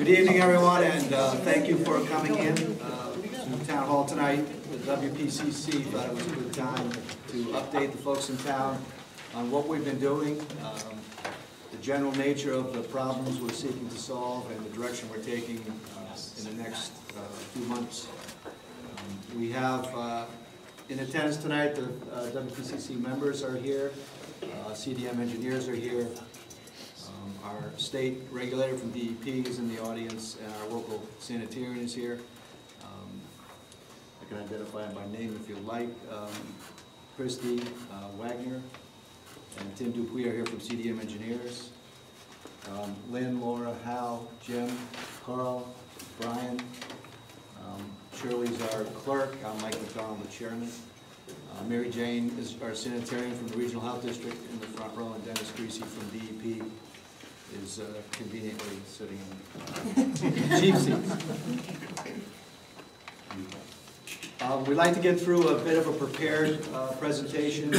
Good evening, everyone, and thank you for coming in to Town Hall tonight. The WPCC thought it was a good time to update the folks in town on what we've been doing, the general nature of the problems we're seeking to solve, and the direction we're taking in the next few months. We have in attendance tonight, the WPCC members are here, CDM engineers are here, our state regulator from DEP is in the audience, and our local sanitarian is here. I can identify him by name if you like. Christy Wagner and Tim Dupuy are here from CDM engineers. Lynn, Laura, Hal, Jim, Carl, Brian. Shirley's our clerk. I'm Mike MacDonald, the chairman. Mary Jane is our sanitarian from the Regional Health District in the front row, and Dennis Greasy from DEP is conveniently sitting in the chief seat. We'd like to get through a bit of a prepared presentation,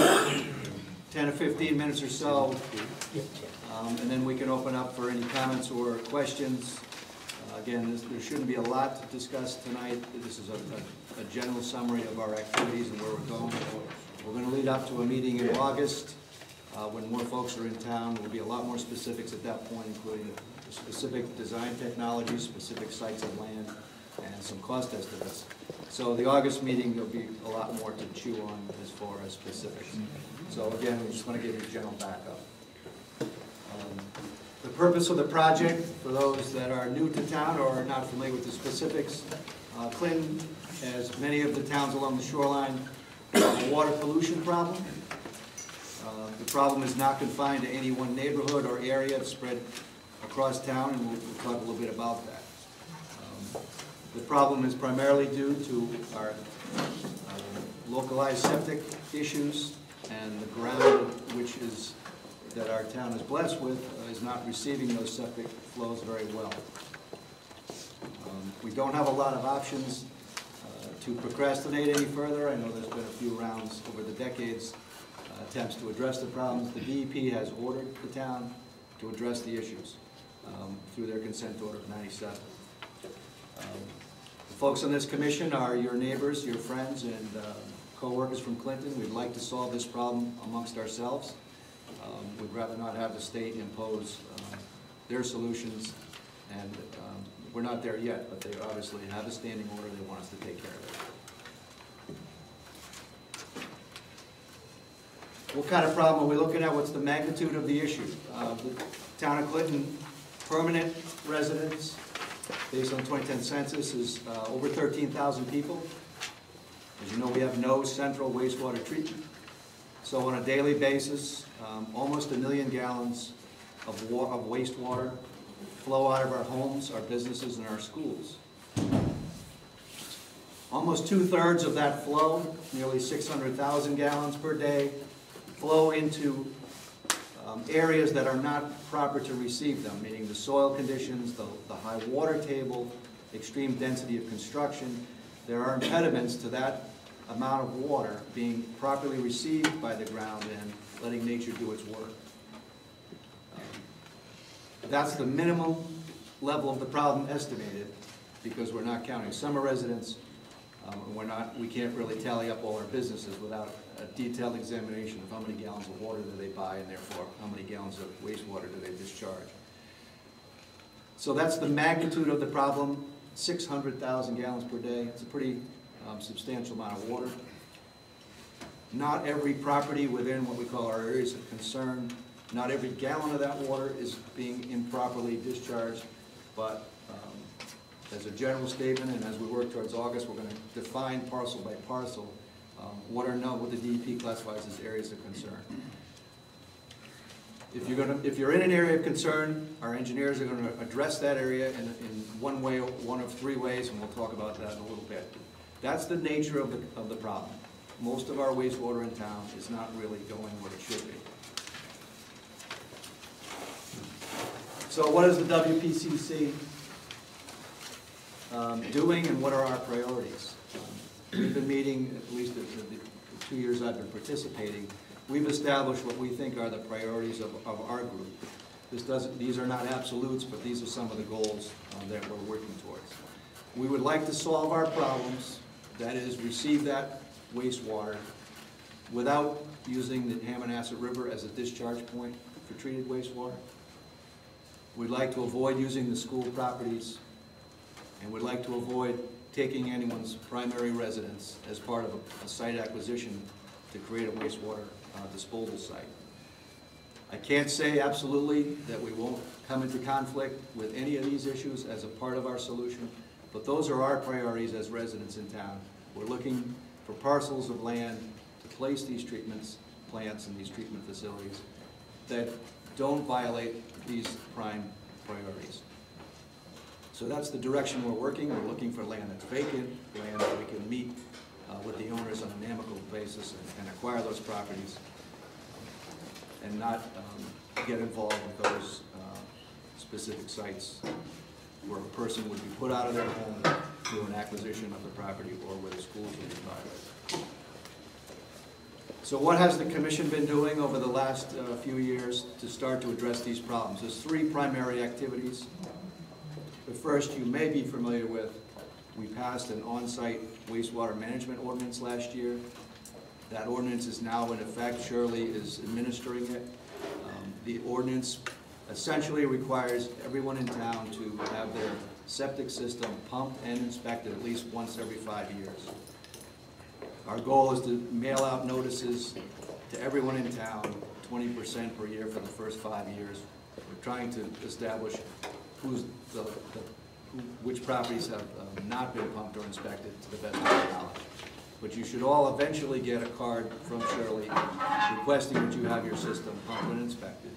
10 to 15 minutes or so, and then we can open up for any comments or questions. Again, there shouldn't be a lot to discuss tonight. This is a general summary of our activities and where we're going. We're going to lead up to a meeting in August when more folks are in town. There will be a lot more specifics at that point, including specific design technologies, specific sites of land, and some cost estimates. So the August meeting, there'll be a lot more to chew on as far as specifics. So again, we just want to give you a general backup. The purpose of the project, for those that are new to town or are not familiar with the specifics, Clinton, as many of the towns along the shoreline, have a water pollution problem. The problem is not confined to any one neighborhood or area. It's spread across town, and we'll talk a little bit about that. The problem is primarily due to our localized septic issues, and the ground that our town is blessed with is not receiving those septic flows very well. We don't have a lot of options to procrastinate any further. I know there's been a few rounds over the decades, attempts to address the problems. The DEP has ordered the town to address the issues through their consent order of 97. The folks on this commission are your neighbors, your friends, and co-workers from Clinton. We'd like to solve this problem amongst ourselves. We'd rather not have the state impose their solutions, and we're not there yet, but they obviously have a standing order. They want us to take care of it. What kind of problem are we looking at? What's the magnitude of the issue? The town of Clinton permanent residents, based on the 2010 census, is over 13,000 people. As you know, we have no central wastewater treatment. So on a daily basis, almost 1 million gallons of wastewater flow out of our homes, our businesses, and our schools. Almost 2/3 of that flow, nearly 600,000 gallons per day, flow into areas that are not proper to receive them, meaning the soil conditions, the high water table, extreme density of construction. There are impediments to that amount of water being properly received by the ground and letting nature do its work. That's the minimum level of the problem estimated, because we're not counting summer residents. We can't really tally up all our businesses without a detailed examination of how many gallons of water do they buy, and therefore how many gallons of wastewater do they discharge. So that's the magnitude of the problem, 600,000 gallons per day. It's a pretty substantial amount of water. Not every property within what we call our areas of concern, not every gallon of that water is being improperly discharged, but as a general statement, and as we work towards August, we're going to define parcel by parcel what the DEP classifies as areas of concern. If you're in an area of concern, our engineers are going to address that area in one way, one of 3 ways, and we'll talk about that in a little bit. That's the nature of the problem. Most of our wastewater in town is not really going where it should be. So what is the WPCC doing, and what are our priorities? We've been meeting, at least the 2 years I've been participating, we've established what we think are the priorities of our group. These are not absolutes, but these are some of the goals that we're working towards. We would like to solve our problems, that is, receive that wastewater without using the Hammonasset River as a discharge point for treated wastewater. We'd like to avoid using the school properties, and we'd like to avoid taking anyone's primary residence as part of a site acquisition to create a wastewater disposal site. I can't say absolutely that we won't come into conflict with any of these issues as a part of our solution, but those are our priorities as residents in town. We're looking for parcels of land to place these treatment plants and these treatment facilities that don't violate these prime priorities. So that's the direction we're working. We're looking for land that's vacant, land that we can meet with the owners on an amicable basis and acquire those properties and not get involved with those specific sites where a person would be put out of their home through an acquisition of the property or where the schools would be violated. So what has the commission been doing over the last few years to start to address these problems? There's three primary activities. The first you may be familiar with. We passed an on-site wastewater management ordinance last year. That ordinance is now in effect. Shirley is administering it. The ordinance essentially requires everyone in town to have their septic system pumped and inspected at least once every 5 years. Our goal is to mail out notices to everyone in town, 20% per year for the first 5 years. We're trying to establish which properties have not been pumped or inspected to the best of our knowledge. But you should all eventually get a card from Shirley requesting that you have your system pumped and inspected.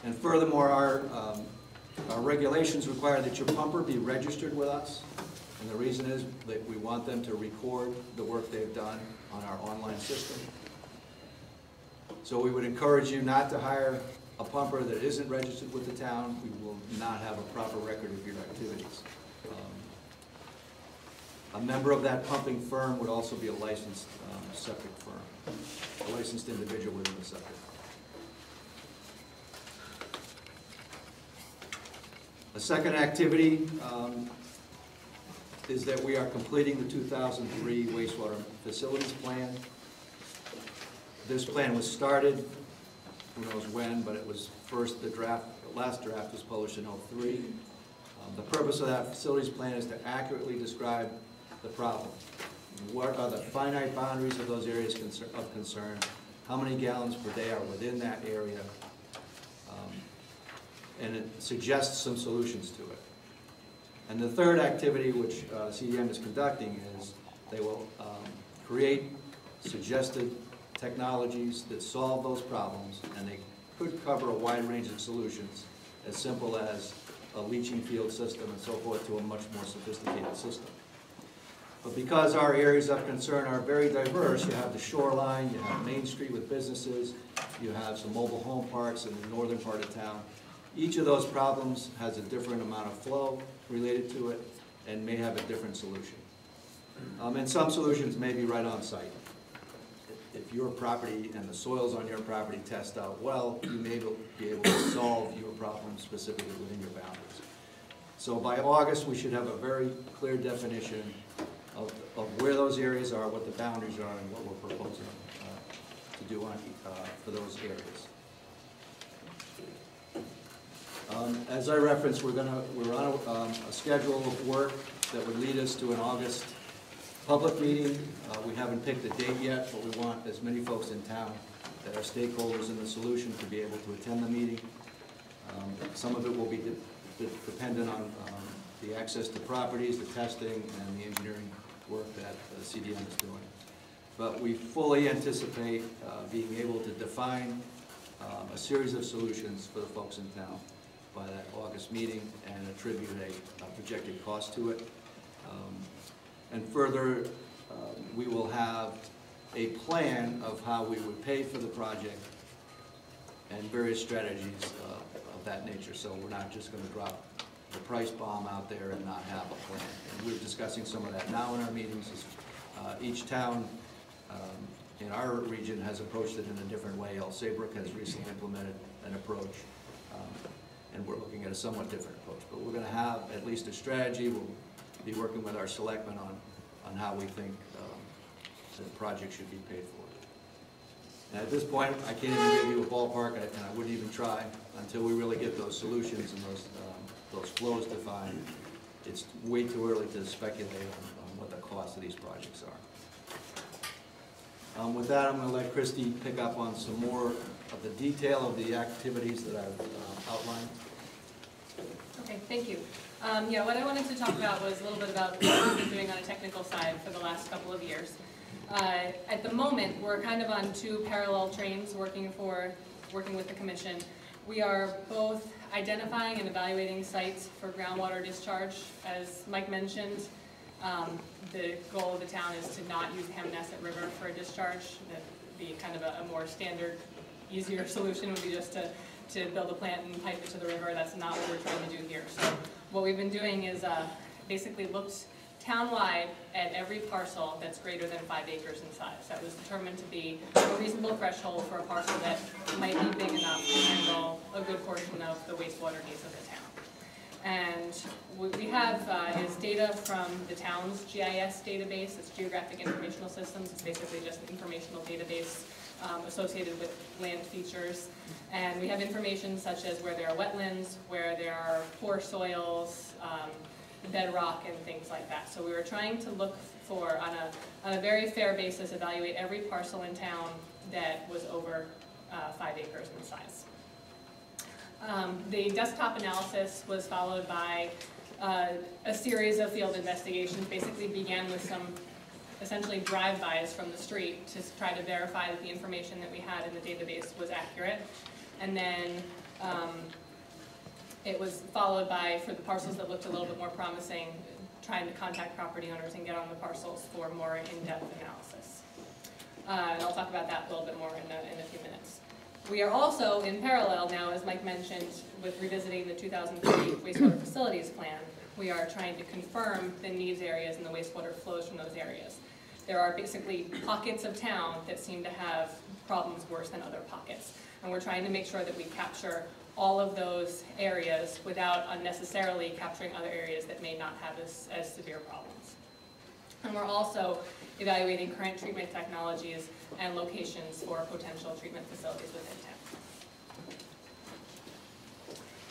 And furthermore, our regulations require that your pumper be registered with us. And the reason is that we want them to record the work they've done on our online system. So we would encourage you not to hire a pumper that isn't registered with the town. We will not have a proper record of your activities. A member of that pumping firm would also be a licensed septic firm, a licensed individual within the septic firm. A second activity is that we are completing the 2003 wastewater facilities plan. This plan was started, who knows when, but it was first, the last draft was published in 2003. The purpose of that facilities plan is to accurately describe the problem. What are the finite boundaries of those areas of concern? How many gallons per day are within that area? And it suggests some solutions to it. And the third activity which CDM is conducting is they will create suggested technologies that solve those problems, and they could cover a wide range of solutions, as simple as a leaching field system and so forth, to a much more sophisticated system. But because our areas of concern are very diverse, you have the shoreline, you have Main Street with businesses, you have some mobile home parks in the northern part of town. Each of those problems has a different amount of flow related to it and may have a different solution. And some solutions may be right on site. If your property and the soils on your property test out well, you may be able to solve your problem specifically within your boundaries. So by August, we should have a very clear definition of where those areas are, what the boundaries are, and what we're proposing to do for those areas. As I referenced, we're on a schedule of work that would lead us to an August public meeting. We haven't picked a date yet, but we want as many folks in town that are stakeholders in the solution to be able to attend the meeting. Some of it will be dependent on the access to properties, the testing, and the engineering work that the CDM is doing. But we fully anticipate being able to define a series of solutions for the folks in town by that August meeting and attribute a projected cost to it. And further, we will have a plan of how we would pay for the project and various strategies of that nature. So we're not just going to drop the price bomb out there and not have a plan. And we're discussing some of that now in our meetings. Each town in our region has approached it in a different way. El Saybrook has recently implemented an approach. And we're looking at a somewhat different approach. But we're going to have at least a strategy. We'll be working with our selectmen on how we think the project should be paid for. And at this point, I can't even give you a ballpark, and I wouldn't even try until we really get those solutions and those flows defined. It's way too early to speculate on what the cost of these projects are. With that, I'm going to let Christy pick up on some more of the detail of the activities that I've outlined. Okay, thank you. Yeah, what I wanted to talk about was a little bit about what we've been doing on a technical side for the last couple of years. At the moment, we're kind of on two parallel trains working with the commission. We are both identifying and evaluating sites for groundwater discharge. As Mike mentioned, the goal of the town is to not use Hamnesset River for a discharge. That'd be kind of a more standard, easier solution would be just to build a plant and pipe it to the river. That's not what we're trying to do here. So what we've been doing is basically looked townwide at every parcel that's greater than 5 acres in size. That was determined to be a reasonable threshold for a parcel that might be big enough to handle a good portion of the wastewater needs of the town. And what we have is data from the town's GIS database. It's Geographic Informational Systems. It's basically just an informational database associated with land features. And we have information such as where there are wetlands, where there are poor soils, bedrock, and things like that. So we were trying to look for, on a very fair basis, evaluate every parcel in town that was over 5 acres in size. The desktop analysis was followed by a series of field investigations. Basically began with some essentially drive-bys from the street to try to verify that the information that we had in the database was accurate. And then it was followed by, for the parcels that looked a little bit more promising, trying to contact property owners and get on the parcels for more in-depth analysis. And I'll talk about that a little bit more in a few minutes. We are also, in parallel now, as Mike mentioned, with revisiting the 2003 wastewater facilities plan, we are trying to confirm the needs areas and the wastewater flows from those areas. There are basically pockets of town that seem to have problems worse than other pockets. And we're trying to make sure that we capture all of those areas without unnecessarily capturing other areas that may not have as severe problems. And we're also evaluating current treatment technologies and locations for potential treatment facilities within town.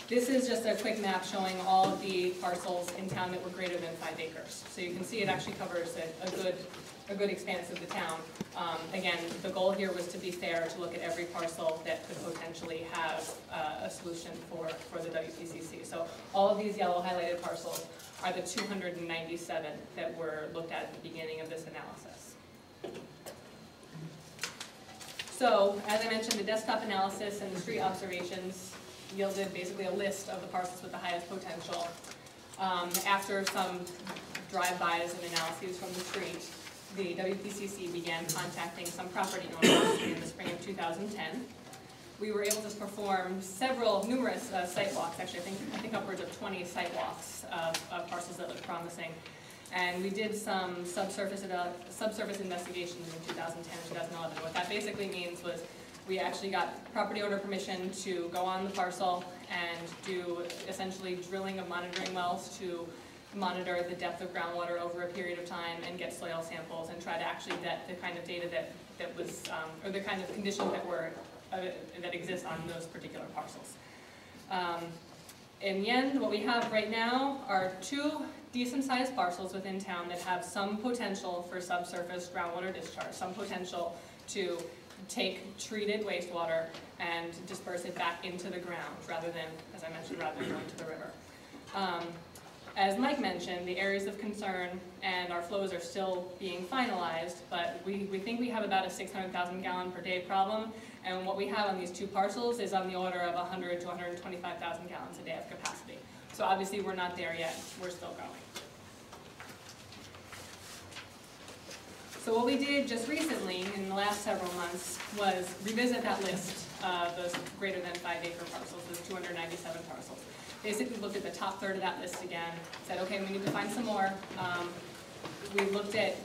This is just a quick map showing all of the parcels in town that were greater than 5 acres. So you can see it actually covers a good expanse of the town. Again, the goal here was to be fair, to look at every parcel that could potentially have a solution for the WPCC. So all of these yellow highlighted parcels are the 297 that were looked at the beginning of this analysis. So, as I mentioned, the desktop analysis and the street observations yielded basically a list of the parcels with the highest potential. After some drive-bys and analyses from the street, the WPCC began contacting some property owners in the spring of 2010. We were able to perform numerous site walks, actually I think upwards of 20 site walks of parcels that looked promising. And we did some subsurface investigations in 2010 and 2011. What that basically means was we actually got property owner permission to go on the parcel and do essentially drilling of monitoring wells to monitor the depth of groundwater over a period of time and get soil samples and try to actually get the kind of data that was, or the kind of conditions that exist on those particular parcels. In the end, what we have right now are 2 decent-sized parcels within town that have some potential for subsurface groundwater discharge, some potential to take treated wastewater and disperse it back into the ground rather than, as I mentioned, rather than going to the river. As Mike mentioned, the areas of concern and our flows are still being finalized, but we think we have about a 600,000 gallon per day problem, and what we have on these 2 parcels is on the order of 100 to 125,000 gallons a day of capacity. So obviously we're not there yet, we're still going. So what we did just recently, in the last several months, was revisit that list of those greater than 5 acre parcels, those 297 parcels. Basically looked at the top third of that list again, said, okay, we need to find some more. We looked at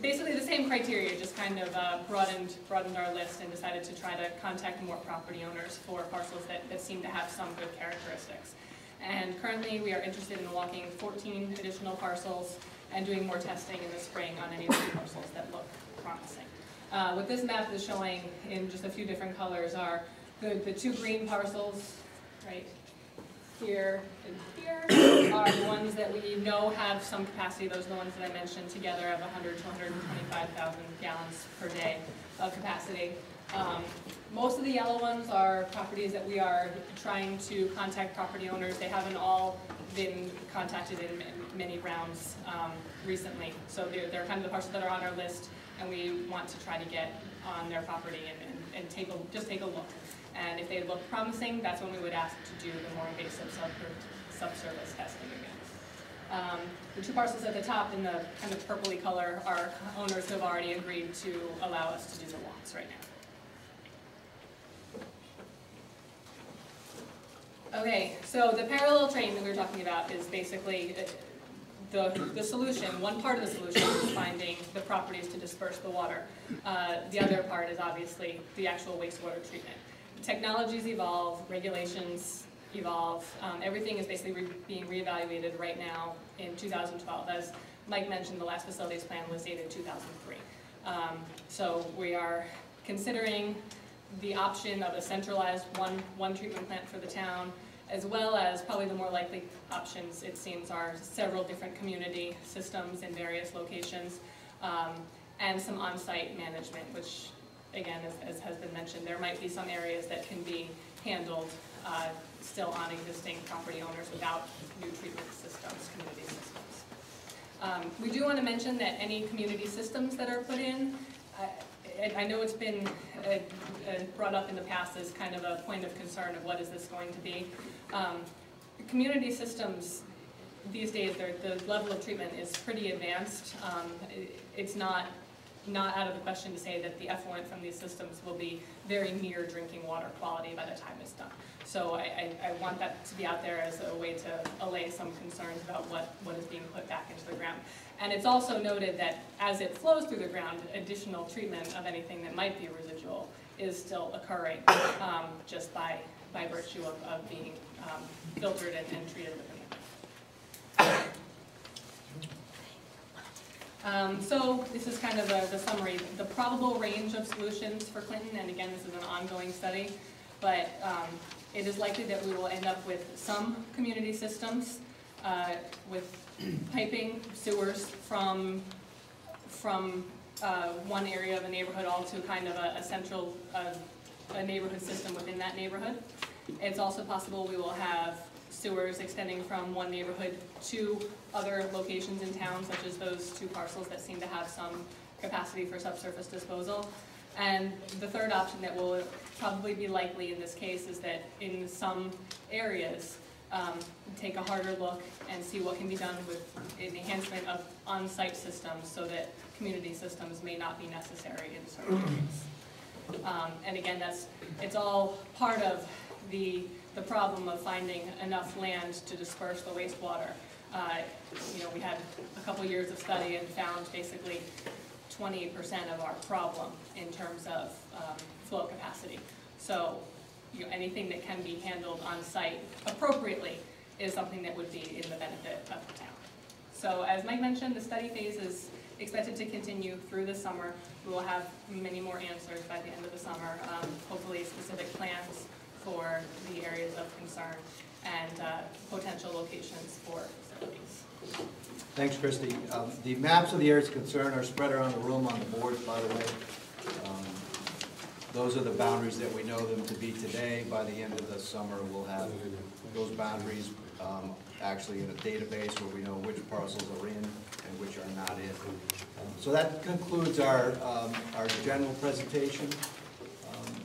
basically the same criteria, just kind of broadened our list and decided to try to contact more property owners for parcels that seem to have some good characteristics. And currently we are interested in walking 14 additional parcels and doing more testing in the spring on any of these parcels that look promising. What this map is showing in just a few different colors are the 2 green parcels, right here and here, are the ones that we know have some capacity. Those are the ones that I mentioned together have 100 to 125,000 gallons per day of capacity. Most of the yellow ones are properties that we are trying to contact property owners. They haven't all been contacted in many rounds recently. So they're kind of the parcels that are on our list, and we want to try to get on their property and just take a look. And if they look promising, that's when we would ask to do the more invasive subsurface testing again. The 2 parcels at the top in the kind of purpley color are owners who have already agreed to allow us to do the walks right now. Okay, so the parallel train that we were talking about is basically the solution. One part of the solution is finding the properties to disperse the water. The other part is obviously the actual wastewater treatment. Technologies evolve, regulations evolve. Everything is basically being reevaluated right now in 2012. As Mike mentioned, the last facilities plan was dated 2003. So we are considering the option of a centralized one treatment plant for the town, as well as probably the more likely options, it seems, are several different community systems in various locations, and some on-site management, which, again, as has been mentioned, there might be some areas that can be handled still on existing property owners without new treatment systems, community systems. We do want to mention that any community systems that are put in, I know it's been brought up in the past as kind of a point of concern of what is this going to be. Community systems these days, the level of treatment is pretty advanced. It's not out of the question to say that the effluent from these systems will be very near drinking water quality by the time it's done. So I want that to be out there as a way to allay some concerns about what is being put back into the ground. And it's also noted that as it flows through the ground, additional treatment of anything that might be residual is still occurring, just by virtue of being filtered and treated with ammonia. So this is kind of the summary. The probable range of solutions for Clinton, and again, this is an ongoing study, but it is likely that we will end up with some community systems with piping sewers from one area of a neighborhood all to kind of a central a neighborhood system within that neighborhood. It's also possible we will have sewers extending from one neighborhood to other locations in town, such as those 2 parcels that seem to have some capacity for subsurface disposal. And the third option that will probably be likely in this case is that in some areas, take a harder look and see what can be done with an enhancement of on-site systems so that community systems may not be necessary in certain areas. And again, it's all part of the problem of finding enough land to disperse the wastewater. We had a couple years of study and found basically 20% of our problem in terms of flow capacity. So anything that can be handled on site appropriately is something that would be in the benefit of the town. So as Mike mentioned, the study phase is expected to continue through the summer. We will have many more answers by the end of the summer, hopefully specific plans for the areas of concern and potential locations for facilities. Thanks, Christy. The maps of the areas of concern are spread around the room on the boards, by the way. Those are the boundaries that we know them to be today. By the end of the summer, we'll have those boundaries actually in a database where we know which parcels are in and which are not in. So that concludes our general presentation.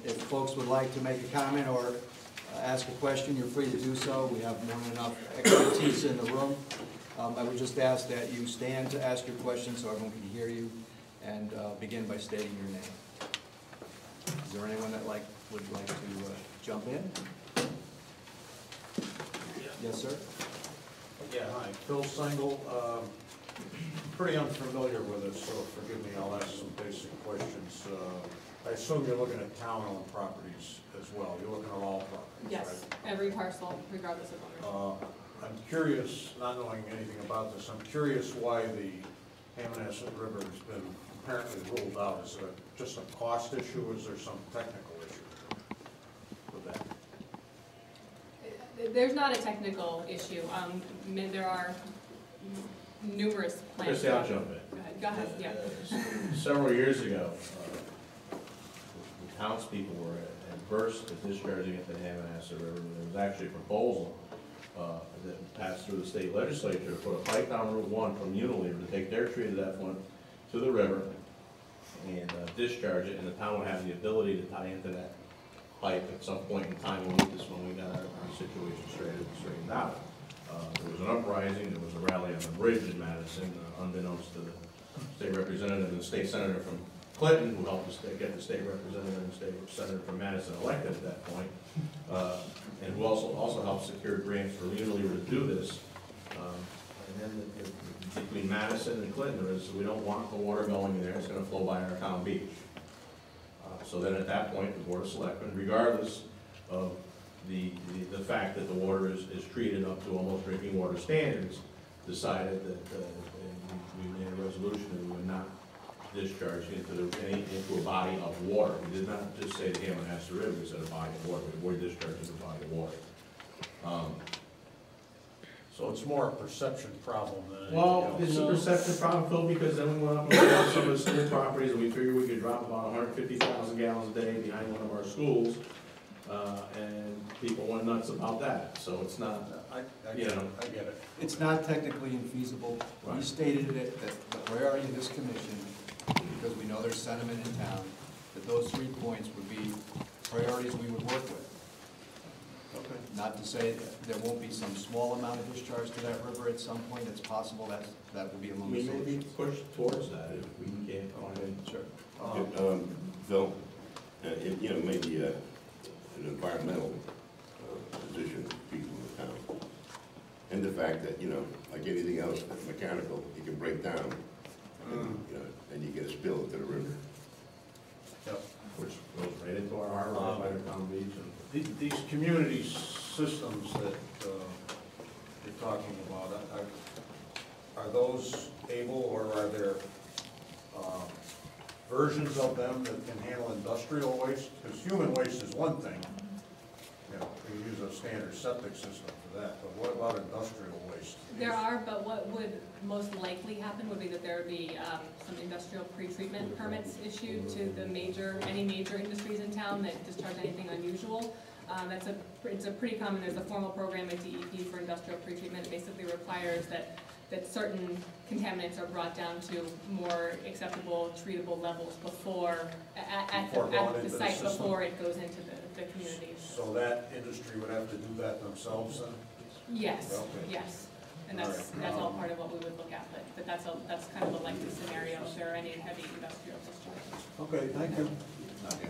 If folks would like to make a comment or ask a question, you're free to do so. We have more than enough expertise in the room. I would just ask that you stand to ask your question so everyone can hear you, and begin by stating your name. Is there anyone that would like to jump in? Yes, sir. Yeah, hi. Phil Sengel, pretty unfamiliar with it, so forgive me, I'll ask some basic questions. I assume you're looking at town-owned properties as well. You're looking at all properties, Yes, right? every parcel, regardless of ownership. I'm curious, not knowing anything about this, I'm curious why the Hammonasset River has been apparently ruled out. Is it just a cost issue, or is there some technical issue with that? There's not a technical issue. There are numerous plans. Chris, I'll jump in. Go ahead, yeah. Several years ago, the townspeople were adverse to discharging it to Hammonasset River. There was actually a proposal that passed through the state legislature to put a pipe down Route 1 from Unilever to take their treated effluent to the river and discharge it, and the town would have the ability to tie into that pipe at some point in time when we got our situation straightened out. There was an uprising, there was a rally on the bridge in Madison, unbeknownst to the state representative and the state senator from Clinton, who helped us get the state representative and state senator from Madison elected at that point, and who also helped secure grants for Unilever to do this. And then between Madison and Clinton, there is, we don't want the water going in there, it's gonna flow by our town beach. So then at that point, the Board of Selectmen, regardless of the fact that the water is treated up to almost drinking water standards, decided that we made a resolution that we would not discharge into a body of water. We did not just say the Hammonasset River, we said a body of water. We avoid discharge into a body of water. So it's more a perception problem than anything Well, else. it's a perception problem, Phil, because then we went up and looked at some of the school properties, and we figured we could drop about 150,000 gallons a day behind one of our schools, and people went nuts about that, so it's not, I get it, I get it. It's not technically infeasible. We Right. stated it, that the priority of this commission, because we know there's sentiment in town, that those 3 points would be priorities we would work with. Okay. Not to say that there won't be some small amount of discharge to that river at some point, it's possible that will be among the we may be solutions. pushed towards that if we can't find it. Sure. Phil, you know, maybe an environmental position of people in the town. And the fact that, you know, like anything else, mechanical, you can break down, and, you know, and you get a spill into the river. Yep. Which goes right into our harbor, right by our town beach. And These community systems that you're talking about, are those able, or are there versions of them that can handle industrial waste? Because human waste is one thing, you know, we use a standard septic system for that, but what about industrial waste? There are, but what would most likely happen would be that there would be some industrial pretreatment permits issued to any major industries in town that discharge anything unusual. It's a pretty common, there's a formal program at DEP for industrial pretreatment. It basically requires that certain contaminants are brought down to more acceptable treatable levels at the site before it goes into the communities. So that industry would have to do that themselves then? Yes, Okay. yes. And All that's right. all part of what we would look at, but that's kind of a likely scenario if there are any heavy industrial discharges. Okay, thank you. Okay.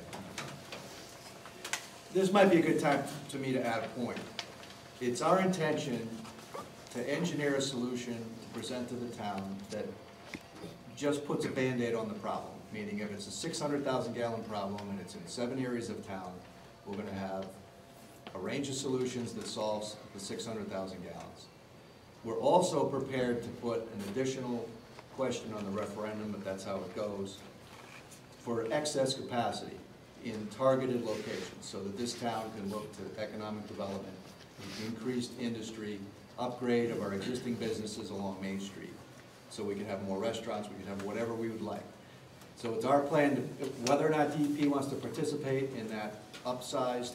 This might be a good time to me to add a point. It's our intention to engineer a solution to present to the town that just puts a Band-Aid on the problem. Meaning if it's a 600,000 gallon problem and it's in 7 areas of town, we're gonna have a range of solutions that solves the 600,000 gallons. We're also prepared to put an additional question on the referendum, if that's how it goes, for excess capacity in targeted locations, so that this town can look to economic development, increased industry, upgrade of our existing businesses along Main Street, so we can have more restaurants, we can have whatever we would like. So it's our plan, whether or not DEP wants to participate in that upsized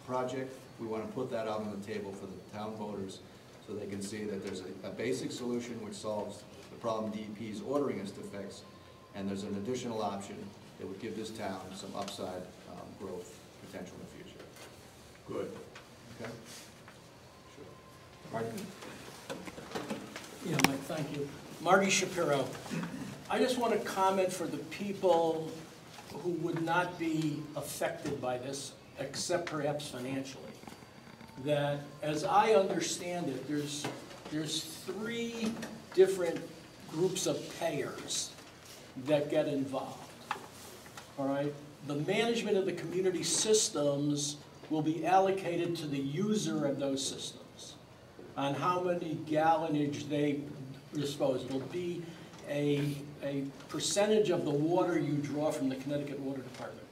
project, we want to put that out on the table for the town voters, so they can see that there's a basic solution which solves the problem DEP is ordering us to fix, and there's an additional option that would give this town some upside growth potential in the future. Good. Okay? Sure. Marty? Yeah, Mike, thank you. Marty Shapiro. I just want to comment for the people who would not be affected by this, except perhaps financially, that as I understand it, there's 3 different groups of payers that get involved, all right? The management of the community systems will be allocated to the user of those systems on how many gallonage they dispose. It'll be a percentage of the water you draw from the Connecticut Water Department,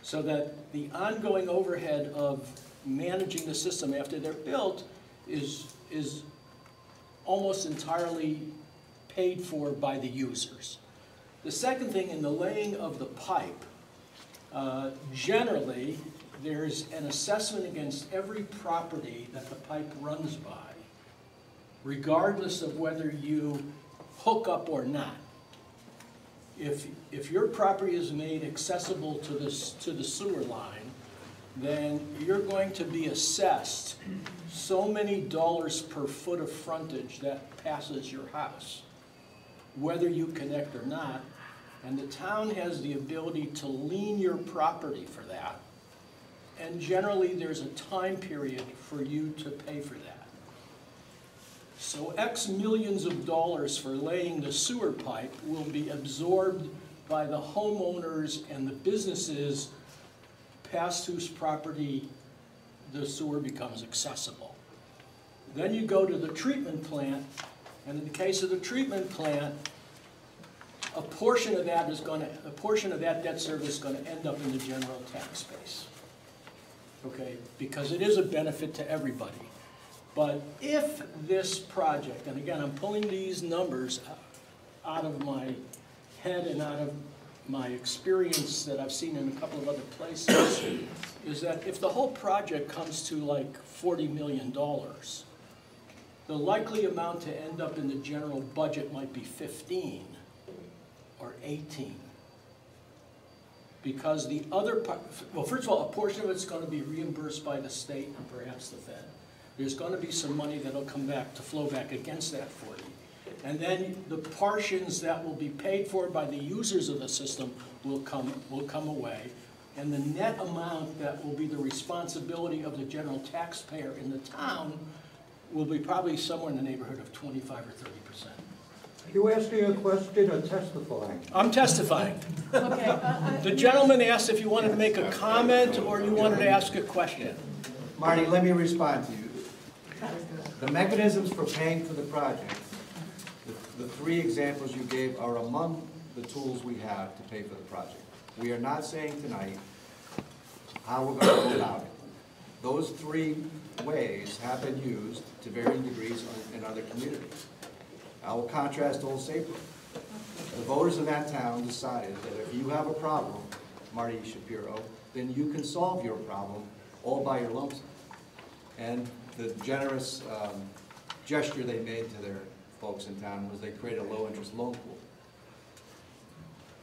so that the ongoing overhead of managing the system after they're built is almost entirely paid for by the users. The second thing, in the laying of the pipe, generally, there's an assessment against every property that the pipe runs by, regardless of whether you hook up or not. If your property is made accessible to the sewer line, then you're going to be assessed so many dollars per foot of frontage that passes your house, whether you connect or not, and the town has the ability to lien your property for that, and generally there's a time period for you to pay for that. So X millions of dollars for laying the sewer pipe will be absorbed by the homeowners and the businesses past whose property the sewer becomes accessible. Then you go to the treatment plant, and in the case of the treatment plant, a portion of that debt service is going to end up in the general tax base. Okay, because it is a benefit to everybody. But if this project, and again, I'm pulling these numbers out of my head and out of my experience that I've seen in a couple of other places, is that if the whole project comes to like $40 million, the likely amount to end up in the general budget might be 15 or 18. Because the other part, well, first of all, a portion of it's going to be reimbursed by the state and perhaps the Fed. There's going to be some money that'll come back to flow back against that 40. And then the portions that will be paid for by the users of the system will come away. And the net amount that will be the responsibility of the general taxpayer in the town will be probably somewhere in the neighborhood of 25 or 30%. You asking a question or testifying? I'm testifying. Okay. The gentleman asked if you wanted to make a comment or you wanted to ask a question. Marty, let me respond to you. The mechanisms for paying for the project, the three examples you gave are among the tools we have to pay for the project. We are not saying tonight how we're going to go about it. Those three ways have been used to varying degrees in other communities. I will contrast Old Saybrook. The voters in that town decided that if you have a problem, Marty Shapiro, then you can solve your problem all by your lonesome. And the generous gesture they made to their folks in town was they created a low-interest loan pool.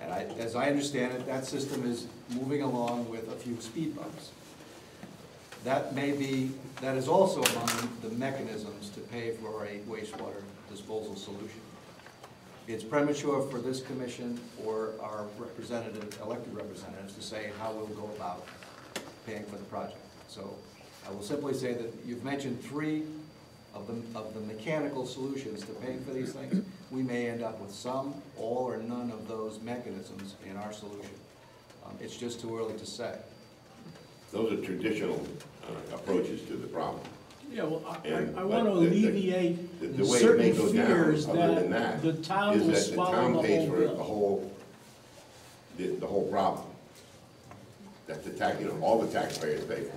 And as I understand it, that system is moving along with a few speed bumps. That is also among the mechanisms to pay for a wastewater disposal solution. It's premature for this commission or our elected representatives to say how we'll go about paying for the project. So I will simply say that you've mentioned three of the mechanical solutions to paying for these things. We may end up with some, all, or none of those mechanisms in our solution. It's just too early to say. Those are traditional approaches to the problem. Yeah, well, And- I want to but the- alleviate The way it certain may go down, fears other than that that, the town will is that the swallow town the pays whole for bill. the whole problem. That the tax, all the taxpayers pay for.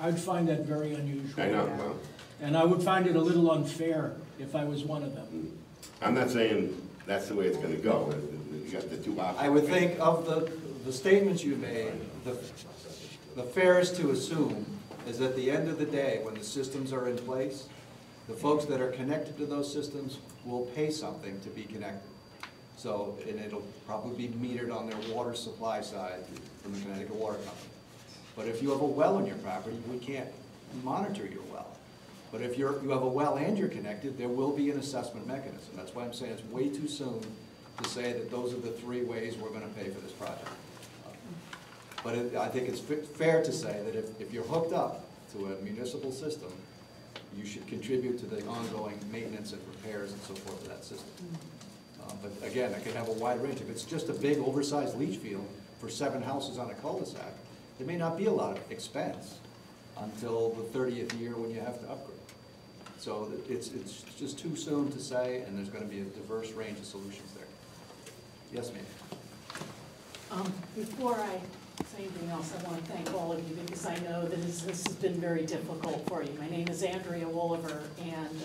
I'd find that very unusual. I know, well, And I would find it a little unfair if I was one of them. I'm not saying that's the way it's gonna go. You got the two options. I would think of the statements you made, the fairest to assume is at the end of the day, when the systems are in place, the folks that are connected to those systems will pay something to be connected. So, and it'll probably be metered on their water supply side from the Connecticut Water Company. But if you have a well on your property, we can't monitor your well. But if you have a well and you're connected, there will be an assessment mechanism. That's why I'm saying it's way too soon to say that those are the three ways we're gonna pay for this project. But I think it's fair to say that if you're hooked up to a municipal system, you should contribute to the ongoing maintenance and repairs and so forth of that system. But again, it can have a wide range. If it's just a big oversized leach field for 7 houses on a cul-de-sac, there may not be a lot of expense until the 30th year when you have to upgrade. So it's just too soon to say, and there's going to be a diverse range of solutions there. Yes, ma'am. Before I say anything else, I want to thank all of you because I know that this has been very difficult for you. My name is Andrea Wolliver, and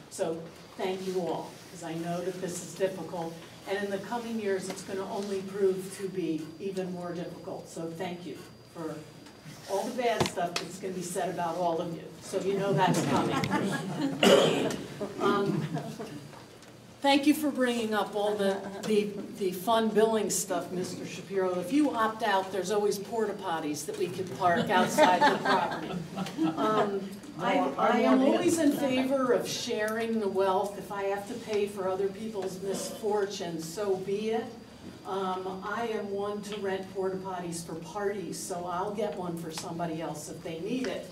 so thank you all, because I know that this is difficult, and in the coming years, it's going to only prove to be even more difficult. So thank you for all the bad stuff that's going to be said about all of you, so you know that's coming. Thank you for bringing up all the fun billing stuff, Mr. Shapiro. If you opt out, there's always porta potties that we could park outside the property. I am always in favor of sharing the wealth. If I have to pay for other people's misfortunes, so be it. I am one to rent porta potties for parties, so I'll get one for somebody else if they need it.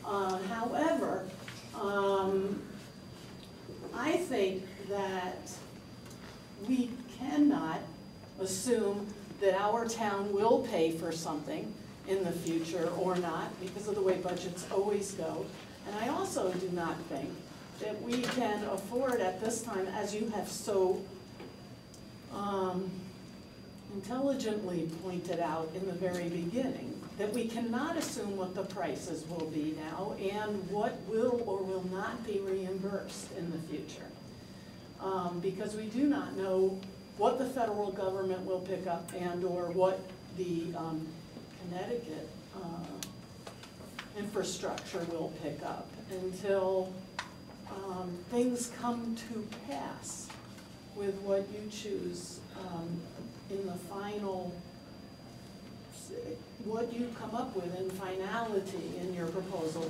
However, I think that we cannot assume that our town will pay for something in the future or not, because of the way budgets always go. And I also do not think that we can afford at this time, as you have so intelligently pointed out in the very beginning, that we cannot assume what the prices will be now and what will or will not be reimbursed in the future. Because we do not know what the federal government will pick up and or what the Connecticut infrastructure will pick up until things come to pass with what you choose in the final, what you come up with in finality in your proposal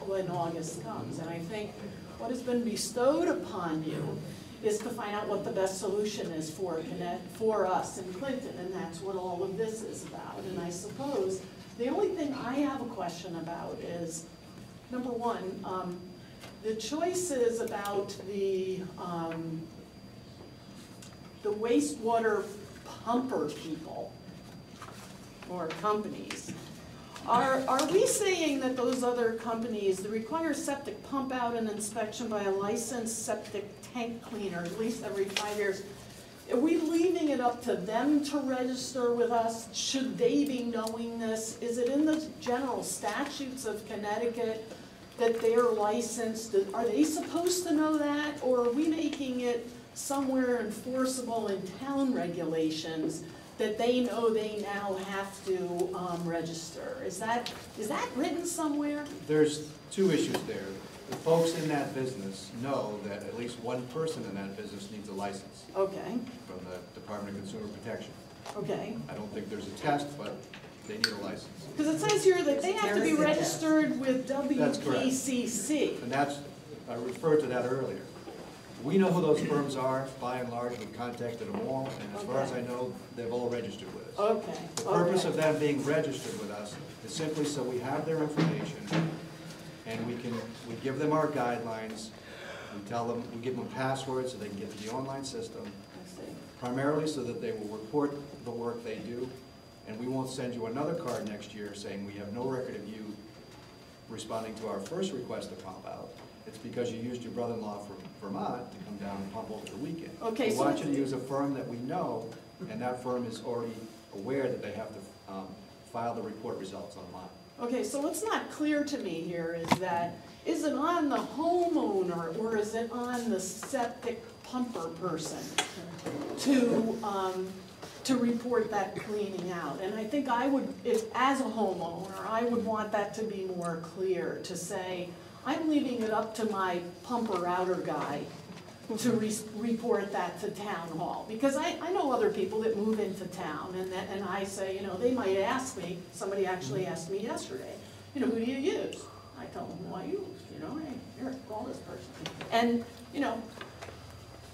when August comes. And I think what has been bestowed upon you is to find out what the best solution is for us in Clinton, and that's what all of this is about. And I suppose the only thing I have a question about is, number one, the choices about the wastewater pumper people or companies. Are we saying that those other companies that require septic pump out and inspection by a licensed septic tank cleaner at least every 5 years, are we leaving it up to them to register with us? Should they be knowing this? Is it in the general statutes of Connecticut that they're licensed? Are they supposed to know that? Or are we making it somewhere enforceable in town regulations that they know they now have to register? Is that written somewhere? There's 2 issues there. The folks in that business know that at least one person in that business needs a license Okay, from the Department of Consumer Protection. okay. I don't think there's a test, but they need a license. Because it says here that they have to be There is a test. registered with That's correct. WPCC. And that's, I referred to that earlier. We know who those firms are, by and large, we've contacted them all, and as far as I know, they've all registered with us. Okay. The purpose okay. of them being registered with us is simply so we have their information, and we give them our guidelines, we give them passwords so they can get to the online system, I see. primarily so that they will report the work they do, and we won't send you another card next year saying we have no record of you responding to our first request to pump out. It's because you used your brother-in-law from Vermont to come down and pump over the weekend. Okay, We so want you to use a firm that we know, and that firm is already aware that they have to file the report results online. Okay, so what's not clear to me here is that, is it on the homeowner or is it on the septic pumper person to report that cleaning out? And I think I would, if as a homeowner, I would want that to be more clear, to say, I'm leaving it up to my pumper outer guy to report that to town hall. Because I know other people that move into town and I say, you know, they might ask me, somebody actually asked me yesterday, you know, who do you use? I tell them who I use, you know, hey, here, call this person. And, you know,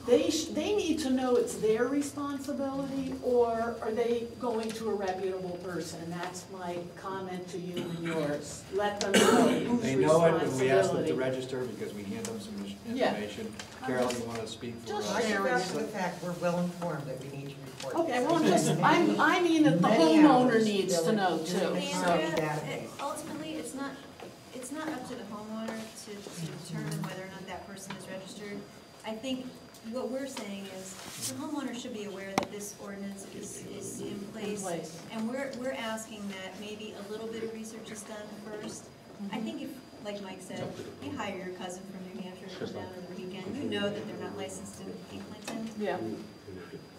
they need to know it's their responsibility, or are they going to a reputable person? And that's my comment to you and yours. Let them know whose They know it, and we ask them to responsibility. register because we hand them some Yeah. information. Carol, you want to speak for Just us? I sharing should ask it. for the fact we're well informed that we need to report. Okay, this. well, I mean that the Many homeowner hours needs to still know in too. the So, county Andrea, database. ultimately, it's not up to the homeowner to determine whether or not that person is registered. I think what we're saying is, the homeowner should be aware that this ordinance is in place. And we're asking that maybe a little bit of research is done first. I think if, like Mike said, you hire your cousin from New Hampshire to come down on the weekend, you know that they're not licensed in Clinton. yeah.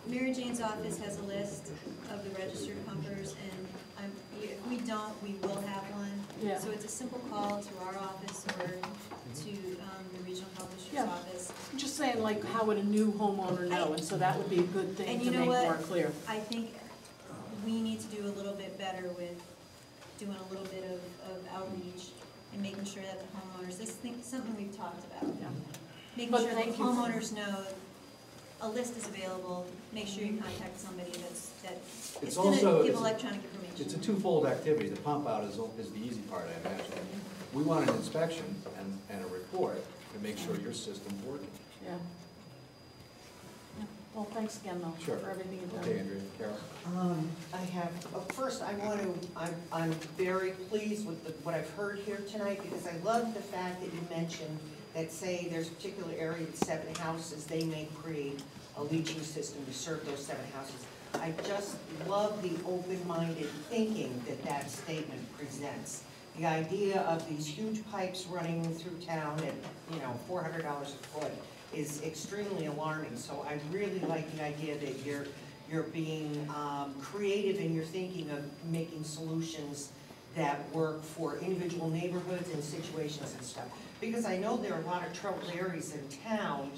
Mary Jane's office has a list of the registered pumpers, and if we don't, we will have one. Yeah. So it's a simple call to our office or to the regional health district's Yeah. office. I'm just saying, like, how would a new homeowner know? And so that would be a good thing And to you know make what? more clear. I think we need to do a little bit better with doing a little bit of outreach and making sure that the homeowners, this is something we've talked about. Yeah. Making But sure that thank you for- homeowners know a list is available, make sure you contact somebody that's It's gonna also- give it's- electronic information. It's a twofold activity. The pump out is the easy part, I imagine. We want an inspection and a report to make sure your system's working. Yeah. Yeah. Well, thanks again, though, Sure. for everything you've done. Okay, Andrea, Carol? I have, first, I want to, I'm very pleased with what I've heard here tonight, because I love the fact that you mentioned that, say, there's a particular area with 7 houses, they may create a leaching system to serve those 7 houses. I just love the open-minded thinking that that statement presents. The idea of these huge pipes running through town at, $400 a foot is extremely alarming. So I really like the idea that you're being creative in your thinking of making solutions that work for individual neighborhoods and situations and stuff. Because I know there are a lot of troubled areas in town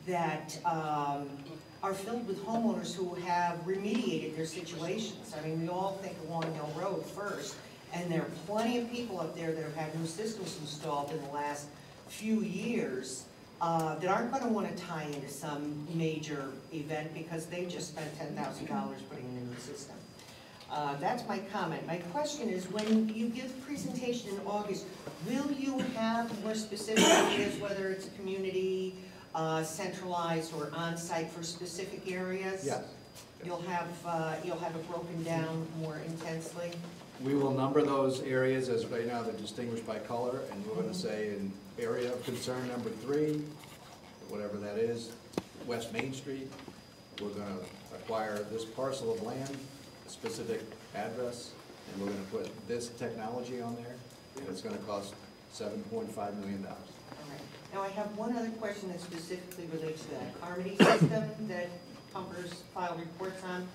that are filled with homeowners who have remediated their situations. I mean, we all think of Long Hill Road first, and there are plenty of people up there that have had new systems installed in the last few years that aren't going to want to tie into some major event because they just spent $10,000 putting in a new system. That's my comment. My question is, when you give the presentation in August, will you have more specific ideas, whether it's community, centralized, or on-site for specific areas? Yes. You'll have it broken down more intensely? We will number those areas as right now they're distinguished by color, and we're going to say in area of concern number 3, whatever that is, West Main Street, we're going to acquire this parcel of land, a specific address, and we're going to put this technology on there, and it's going to cost $7.5 million. All right. Now, I have one other question that specifically relates to that Carmody system that pumpers file reports on.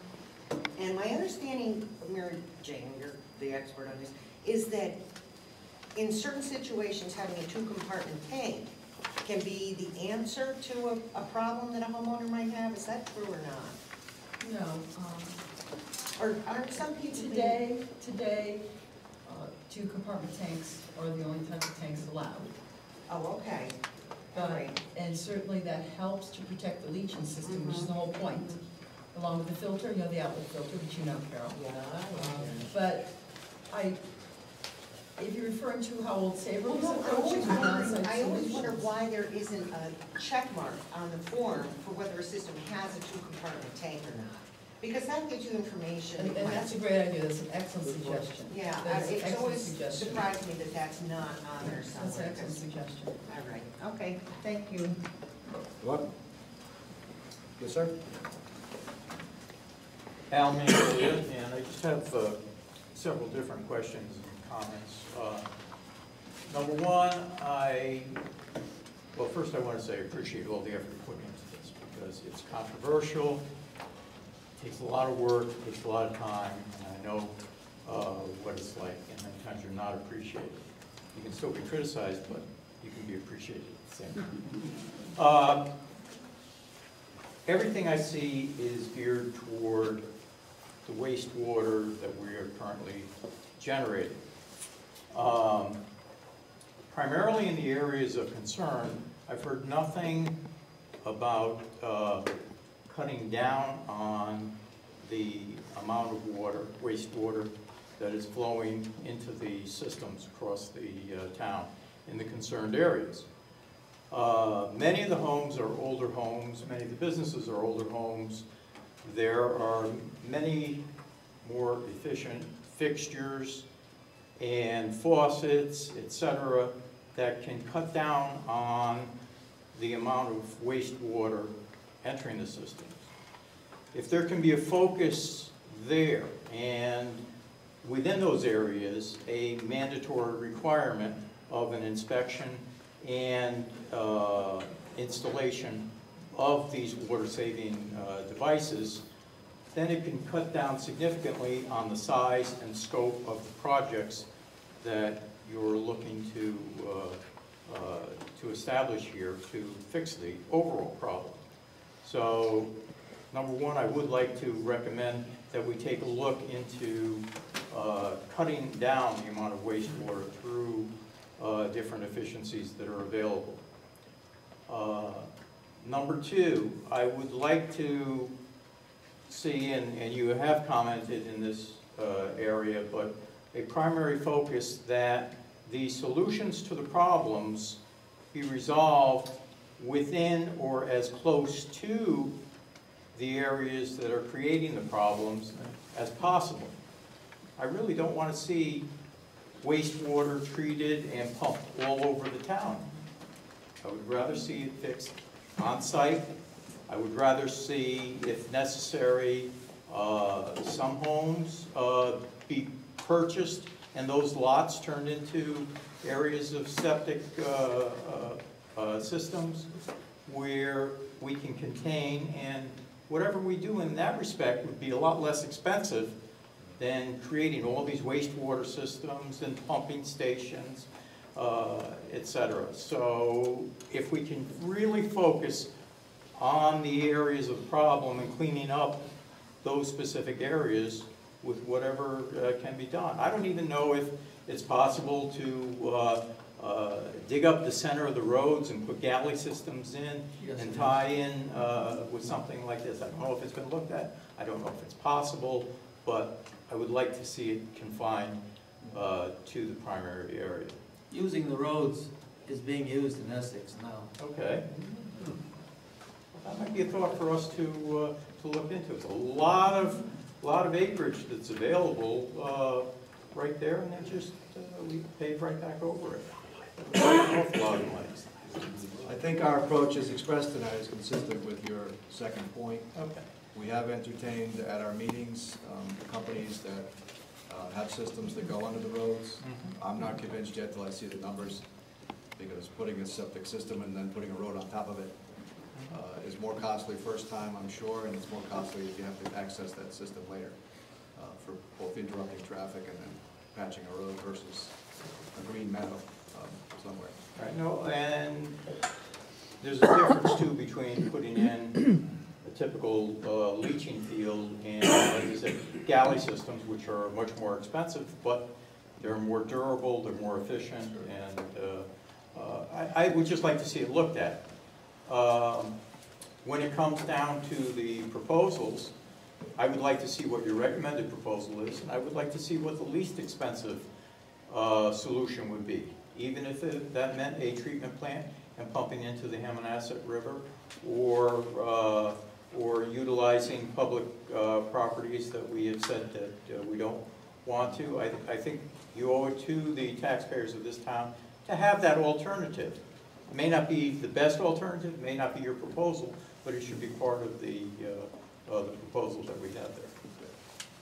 And my understanding, Mary Jane, you're the expert on this, is that in certain situations, having a 2-compartment tank can be the answer to a problem that a homeowner might have. Is that true or not? No, Or are some people... today, 2-compartment tanks are the only type of tanks allowed. Oh, okay. All But, right. and certainly that helps to protect the leaching system, which is the whole point. Along with the filter, the outlet filter, which you know, Carol. Yeah. But if you're referring to how old Sabre Well, is no, approaching an onsite I always solution. wonder why there isn't a check mark on the form for whether a system has a 2-compartment tank or not. Because that gives you information. And that's a great idea, that's an excellent suggestion. Yeah, That's an it's excellent always suggestion. surprised me that that's not on there somewhere. That's an excellent suggestion. All right, okay, thank you. You're welcome. Yes, sir? Al Mangalia, and I just have several different questions and comments. Number one, well, first I want to say I appreciate all the effort put into this because it's controversial, takes a lot of work, takes a lot of time, and I know what it's like, and many times you're not appreciated. You can still be criticized, but you can be appreciated at the same time. Everything I see is geared toward the wastewater that we are currently generating. Primarily in the areas of concern, I've heard nothing about cutting down on the amount of water, wastewater, that is flowing into the systems across the town in the concerned areas. Many of the homes are older homes, many of the businesses are older homes. There are many more efficient fixtures and faucets, etc., that can cut down on the amount of wastewater entering the systems. If there can be a focus there, and within those areas, a mandatory requirement of an inspection and installation of these water-saving devices, then it can cut down significantly on the size and scope of the projects that you're looking to establish here to fix the overall problem. So, number one, I would like to recommend that we take a look into cutting down the amount of wastewater through different efficiencies that are available. Number two, I would like to see, and you have commented in this area, but a primary focus that the solutions to the problems be resolved within or as close to the areas that are creating the problems as possible. I really don't want to see wastewater treated and pumped all over the town. I would rather see it fixed on site. I would rather see, if necessary, some homes be purchased and those lots turned into areas of septic systems where we can contain, and whatever we do in that respect would be a lot less expensive than creating all these wastewater systems and pumping stations, etc. So if we can really focus on the areas of the problem and cleaning up those specific areas with whatever can be done. I don't even know if it's possible to dig up the center of the roads and put galley systems in and tie in with something like this. I don't know if it's been looked at. I don't know if it's possible, but I would like to see it confined to the primary area. Using the roads is being used in Essex now. Okay. That might be a thought for us to look into. It's a lot of acreage that's available right there, and then just we pave right back over it. An awful lot of money. I think our approach as expressed tonight is consistent with your second point. Okay. We have entertained at our meetings companies that have systems that go under the roads. I'm not convinced yet till I see the numbers, because putting a septic system and then putting a road on top of it is more costly first time, I'm sure, and it's more costly if you have to access that system later for both interrupting traffic and then patching a road versus a green meadow somewhere. Right, no, and there's a difference too between putting in a typical leaching field and, like you said, galley systems, which are much more expensive, but they're more durable, they're more efficient, and I would just like to see it looked at. When it comes down to the proposals, I would like to see what your recommended proposal is, and I would like to see what the least expensive solution would be, even if that meant a treatment plant and pumping into the Hammonasset River, or utilizing public properties that we have said that we don't want to. I think you owe it to the taxpayers of this town to have that alternative. It may not be the best alternative, it may not be your proposal, but it should be part of the proposal that we have there.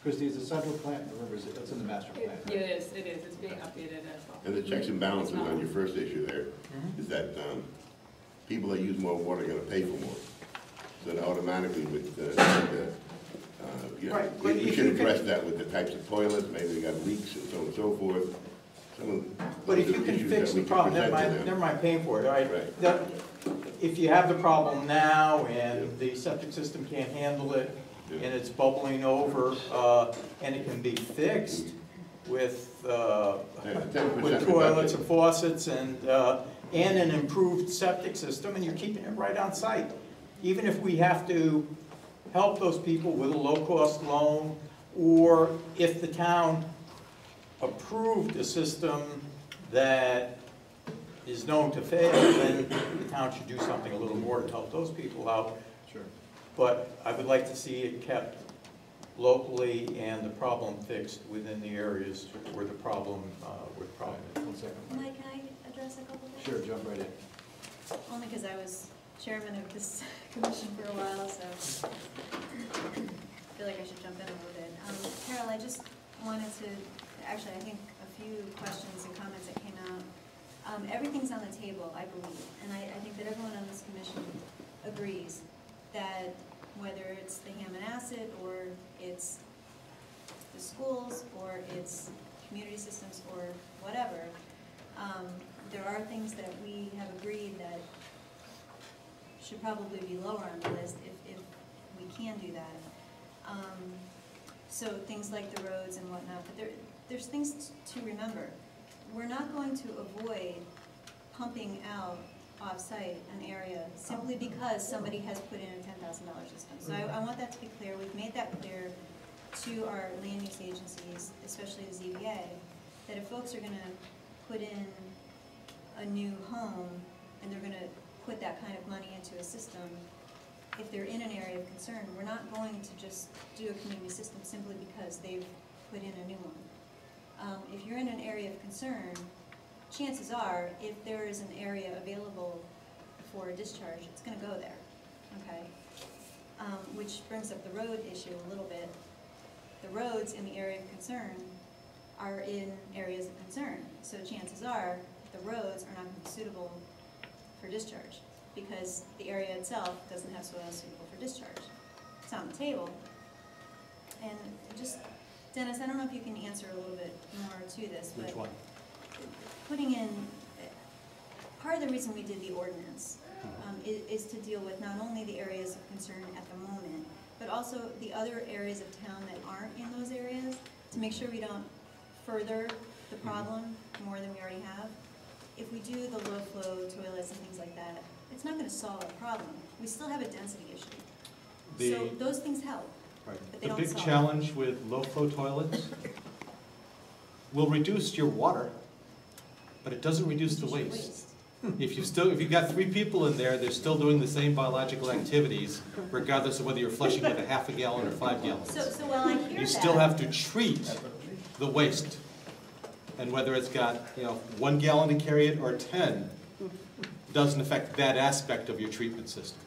Christie, is the central plant, remember, it's in the master plan, right? It is, it's being updated as well. And the checks and balances on your first issue there is that people that use more water are gonna pay for more. So that automatically with you know, Right, but you if should you can- address that with the types of toilets, maybe they got leaks and so on and so forth. But if you can fix the problem, never mind paying for it, all right? Right. If you have the problem now and the septic system can't handle it, and it's bubbling over, and it can be fixed with toilets and faucets and an improved septic system, and you're keeping it right on site. even if we have to help those people with a low-cost loan, or if the town approved a system that is known to fail, then the town should do something a little more to help those people out. Sure. But I would like to see it kept locally and the problem fixed within the areas where the problem, One second. Mike, can I address a couple things? Sure, jump right in. Only because I was chairman of this commission for a while, so I feel like I should jump in a little bit. Carol, I just wanted to, actually, I think a few questions and comments that came out. Everything's on the table, I believe, and I think that everyone on this commission agrees that whether it's the Hammond Asset, or it's the schools, or it's community systems, or whatever, there are things that we have agreed that should probably be lower on the list if we can do that. So things like the roads and whatnot, but there's things to remember. We're not going to avoid pumping out off-site an area simply because somebody has put in a $10,000 system. So I want that to be clear. We've made that clear to our land use agencies, especially the ZBA, that if folks are going to put in a new home and they're going to put that kind of money into a system, if they're in an area of concern, we're not going to just do a community system simply because they've put in a new one. If you're in an area of concern, chances are, if there is an area available for a discharge, it's going to go there, okay? Which brings up the road issue a little bit. The roads in the area of concern are in areas of concern, so chances are the roads are not going to be suitable for discharge because the area itself doesn't have soil suitable for discharge. It's on the table. And just, Dennis, I don't know if you can answer a little bit more to this, but Which one? putting in, part of the reason we did the ordinance is to deal with not only the areas of concern at the moment, but also the other areas of town that aren't in those areas, to make sure we don't further the problem more than we already have. If we do the low flow toilets and things like that, it's not going to solve our problem. We still have a density issue. So those things help, but they don't solve. The big challenge with low flow toilets will reduce your water, but it doesn't reduce the waste. If you've got 3 people in there, they're still doing the same biological activities, regardless of whether you're flushing with a half a gallon or 5 gallons. So while I hear You still have to treat the waste. And whether it's got 1 gallon to carry it or 10, doesn't affect that aspect of your treatment system.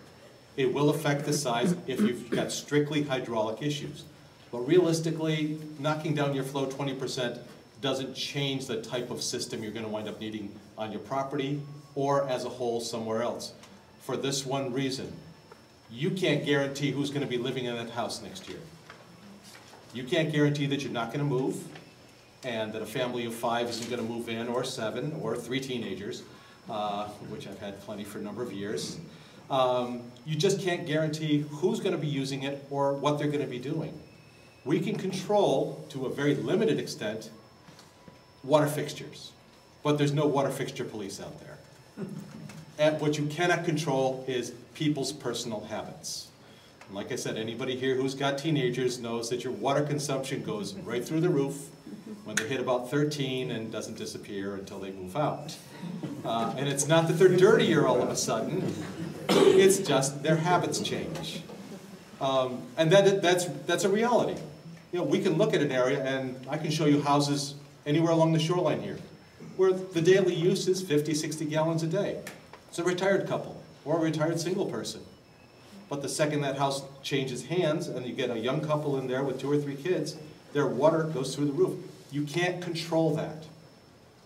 It will affect the size if you've got strictly hydraulic issues. But realistically, knocking down your flow 20% doesn't change the type of system you're going to wind up needing on your property or as a whole somewhere else. For this one reason, you can't guarantee who's going to be living in that house next year. You can't guarantee that you're not going to move, and that a family of 5 isn't going to move in, or 7, or 3 teenagers, which I've had plenty for a number of years. You just can't guarantee who's going to be using it or what they're going to be doing. We can control, to a very limited extent, water fixtures, but there's no water fixture police out there. And what you cannot control is people's personal habits. And like I said, anybody here who's got teenagers knows that your water consumption goes right through the roof when they hit about 13 and doesn't disappear until they move out. And it's not that they're dirtier all of a sudden, it's just their habits change. And that's a reality. We can look at an area, and I can show you houses anywhere along the shoreline here, where the daily use is 50, 60 gallons a day. It's a retired couple, or a retired single person. But the second that house changes hands, and you get a young couple in there with 2 or 3 kids, their water goes through the roof. You can't control that.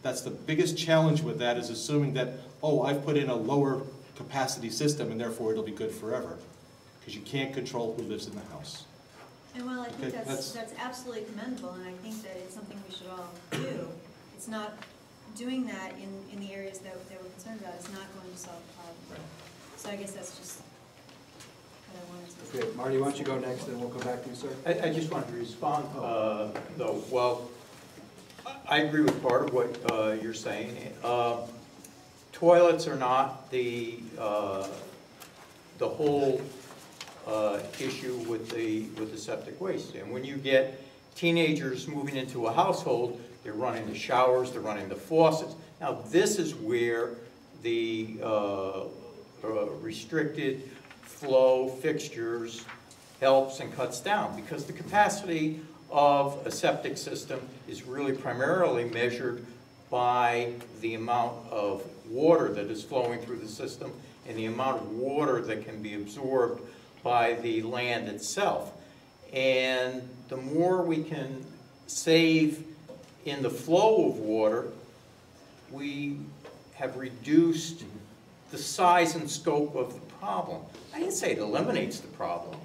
That's the biggest challenge with that, is assuming that, oh, I've put in a lower capacity system and therefore it'll be good forever. Because you can't control who lives in the house. And while I think Okay, that's absolutely commendable, and I think that it's something we should all do, it's not, doing that in the areas that we're concerned about is not going to solve the problem. Right. So I guess that's just what I wanted to say. Okay, Marty, why don't you go next, and we'll come back to you, sir. I just wanted to respond, though. Well, I agree with part of what you're saying. Toilets are not the the whole issue with the septic waste. And when you get teenagers moving into a household, they're running the showers, they're running the faucets. Now, this is where the restricted flow fixtures helps and cuts down, because the capacity of a septic system is really primarily measured by the amount of water that is flowing through the system and the amount of water that can be absorbed by the land itself. And the more we can save in the flow of water, we have reduced the size and scope of the problem. I didn't say it eliminates the problem,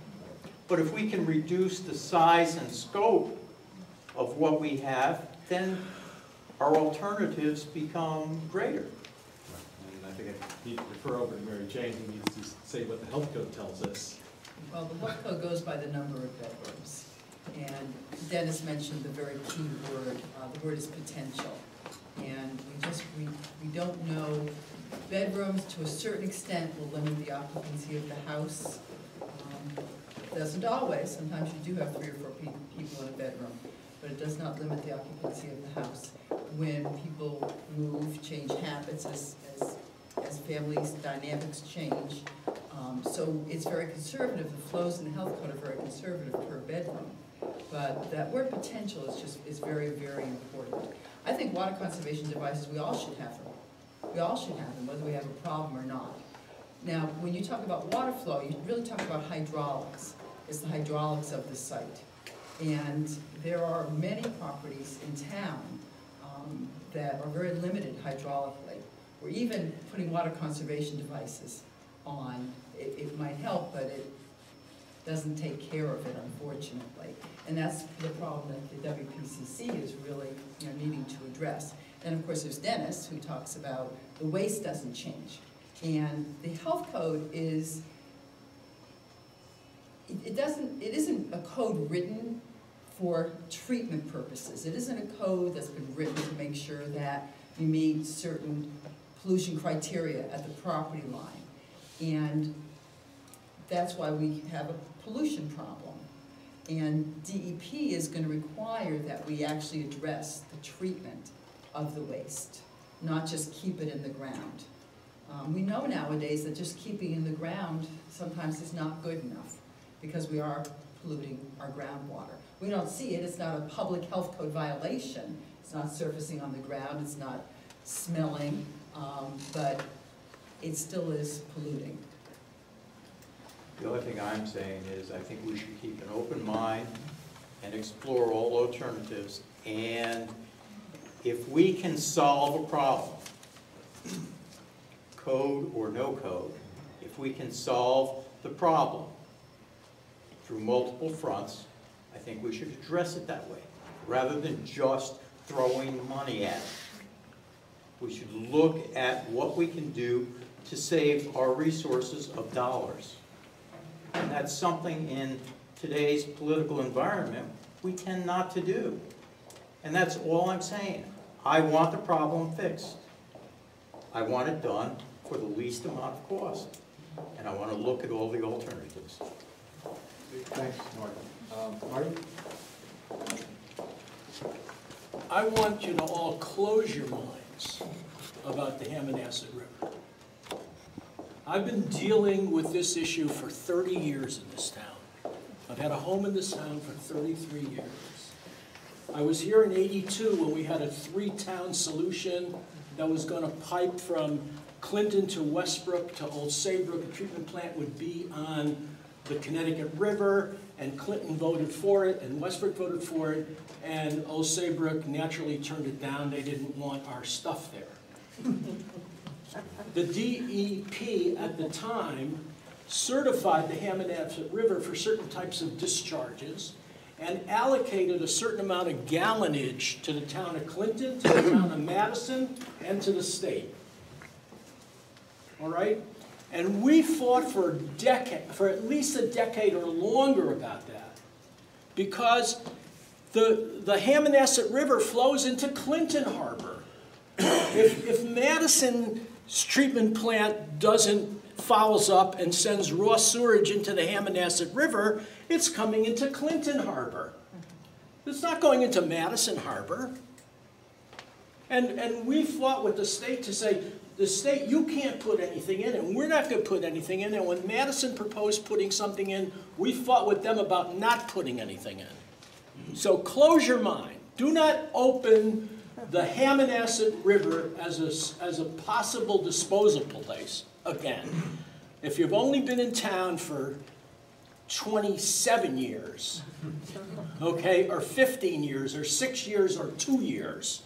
but if we can reduce the size and scope of what we have, then our alternatives become greater. And I think I need to refer over to Mary Jane, who needs to say what the health code tells us. Well, the health code goes by the number of bedrooms. And Dennis mentioned the very key word. The word is potential. And we don't know. Bedrooms, to a certain extent, will limit the occupancy of the house. Doesn't always. Sometimes you do have 3 or 4 people in a bedroom. But it does not limit the occupancy of the house. When people move, change habits as families' dynamics change. So it's very conservative. The flows in the health code are very conservative per bedroom. But that word potential is very, very important. I think water conservation devices, we all should have them. We all should have them, whether we have a problem or not. Now, when you talk about water flow, you really talk about hydraulics. It's the hydraulics of the site. And there are many properties in town that are very limited hydraulically. We're even putting water conservation devices on. It might help, but it doesn't take care of it, unfortunately. And that's the problem that the WPCC is really needing to address. And of course, there's Dennis, who talks about the waste doesn't change. And the health code is, it isn't a code written for treatment purposes. It isn't a code that's been written to make sure that you meet certain pollution criteria at the property line. And that's why we have a pollution problem. And DEP is going to require that we actually address the treatment of the waste, not just keep it in the ground. We know nowadays that just keeping in the ground sometimes is not good enough, because we are polluting our groundwater. We don't see it. It's not a public health code violation. It's not surfacing on the ground. It's not smelling, but it still is polluting. The only thing I'm saying is I think we should keep an open mind and explore all alternatives. And if we can solve a problem, code or no code, if we can solve the problem through multiple fronts, I think we should address it that way, rather than just throwing money at it. We should look at what we can do to save our resources of dollars. And that's something in today's political environment we tend not to do. And that's all I'm saying. I want the problem fixed. I want it done for the least amount of cost. And I want to look at all the alternatives. Thanks, Martin. Marty? I want you to all close your minds about the Hammonasset River. I've been dealing with this issue for 30 years in this town. I've had a home in this town for 33 years. I was here in '82 when we had a 3-town solution that was going to pipe from Clinton to Westbrook to Old Saybrook. The treatment plant would be on the Connecticut River, and Clinton voted for it, and Westbrook voted for it, and Old Saybrook naturally turned it down. They didn't want our stuff there. The DEP at the time certified the Hammonasset River for certain types of discharges and allocated a certain amount of gallonage to the town of Clinton, to the town of Madison, and to the state. All right? And we fought for at least a decade or longer about that, because the Hammonasset River flows into Clinton Harbor. If Madison's treatment plant doesn't fouls up and sends raw sewage into the Hammonasset River, it's coming into Clinton Harbor. It's not going into Madison Harbor. And we fought with the state to say, the state, you can't put anything in, and we're not going to put anything in. And when Madison proposed putting something in, we fought with them about not putting anything in. So close your mind. Do not open the Hammonasset River as a possible disposal place again. If you've only been in town for 27 years, okay, or 15 years, or 6 years, or 2 years,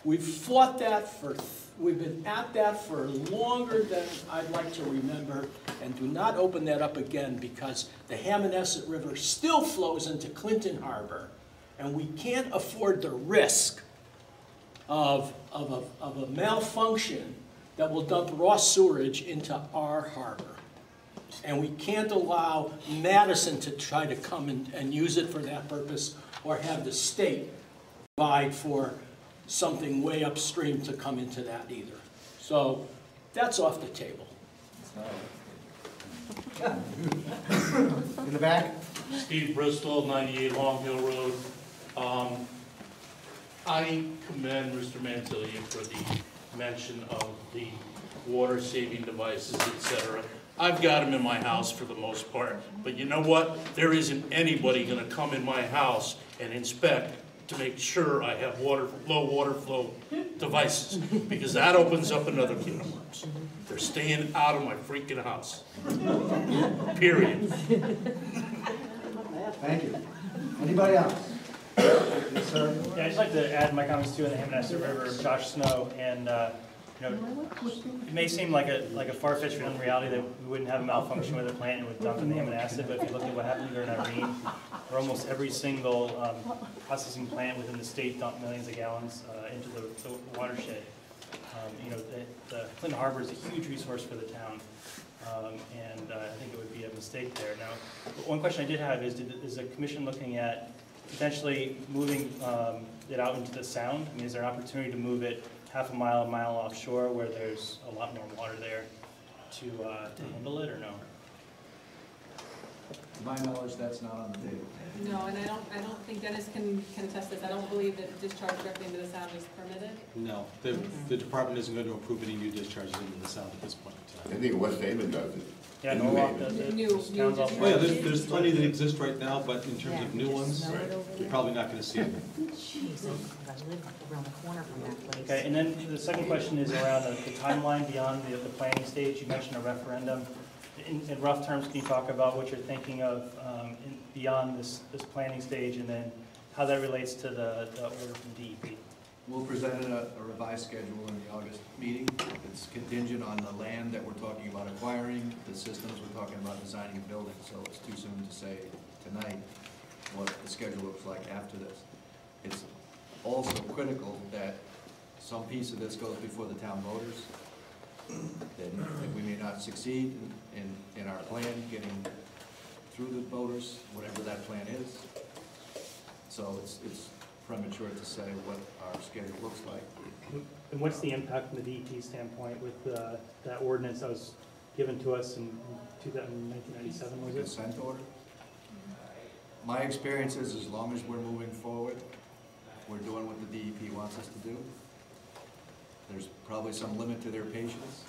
we've fought that we've been at that for longer than I'd like to remember, and do not open that up again, because the Hammonasset River still flows into Clinton Harbor, and we can't afford the risk of a malfunction that will dump raw sewage into our harbor. And we can't allow Madison to try to come and use it for that purpose, or have the state provide for something way upstream to come into that either. So that's off the table. In the back? Steve Bristol, 98 Long Hill Road. I commend Mr. Mantilia for the mention of the water-saving devices, etc. I've got them in my house for the most part, but you know what? There isn't anybody going to come in my house and inspect to make sure I have low water flow devices, because that opens up another can of worms. They're staying out of my freaking house. Period. Thank you. Anybody else? Yes, sir. Yeah, I'd just like to add my comments too on the Hammonasset River, Josh Snow, and you know, it may seem like a far-fetched reality that we wouldn't have a malfunction with a plant and would dump in the Hammonasset, but if you look at what happened during Irene, where almost every single processing plant within the state dumped millions of gallons into the watershed. You know, the Clinton Harbor is a huge resource for the town, and I think it would be a mistake there. Now, one question I did have is the commission looking at potentially moving it out into the sound? I mean, is there an opportunity to move it half a mile offshore where there's a lot more water there to handle it, or no? To my knowledge, that's not on the table. No, and I don't think Dennis can attest this. I don't believe that discharge directly into the sound is permitted. No, the department isn't going to approve any new discharges into the sound at this point in time. I think West Haven does it. Yeah, Norwalk does it. New Oh yeah, there's plenty that exist right now, but in terms of new ones, you're probably not going to see them. Okay, and then the second question is around the timeline beyond the planning stage. You mentioned a referendum. In rough terms, can you talk about what you're thinking of beyond this planning stage, and then how that relates to the order from DEP? We'll present a revised schedule in the August meeting. It's contingent on the land that we're talking about acquiring, the systems we're talking about designing and building, so it's too soon to say tonight what the schedule looks like after this. It's also critical that some piece of this goes before the town voters. That we may not succeed in our plan getting through the voters, whatever that plan is. So it's premature to say what our schedule looks like. And what's the impact from the DEP standpoint with that ordinance that was given to us in 1997, was The it? consent order? My experience is as long as we're moving forward, we're doing what the DEP wants us to do. There's probably some limit to their patience.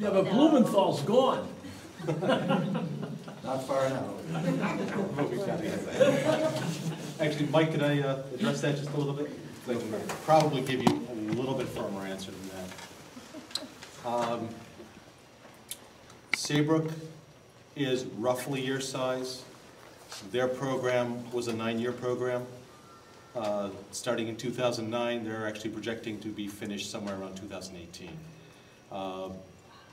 Yeah, but Blumenthal's gone. Not far enough. Actually, Mike, can I address that just a little bit? I can probably give you a little bit firmer answer than that. Saybrook is roughly your size. Their program was a 9-year program. Starting in 2009, they're actually projecting to be finished somewhere around 2018.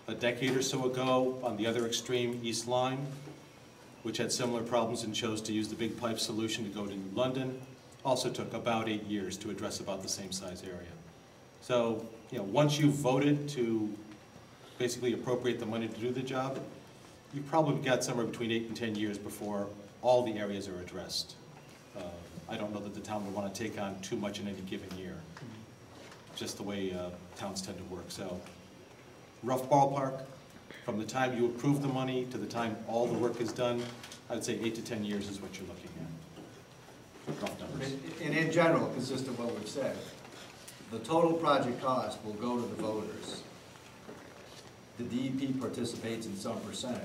A decade or so ago, on the other extreme, East Lyme, which had similar problems and chose to use the big pipe solution to go to New London, also took about 8 years to address about the same size area. So, you know, once you've voted to basically appropriate the money to do the job, you've probably got somewhere between 8 and 10 years before all the areas are addressed. I don't know that the town would want to take on too much in any given year, just the way towns tend to work. So rough ballpark, from the time you approve the money to the time all the work is done, I'd say 8 to 10 years is what you're looking at. Rough numbers. And in general, consistent with what we've said, the total project cost will go to the voters. The DEP participates in some percentage.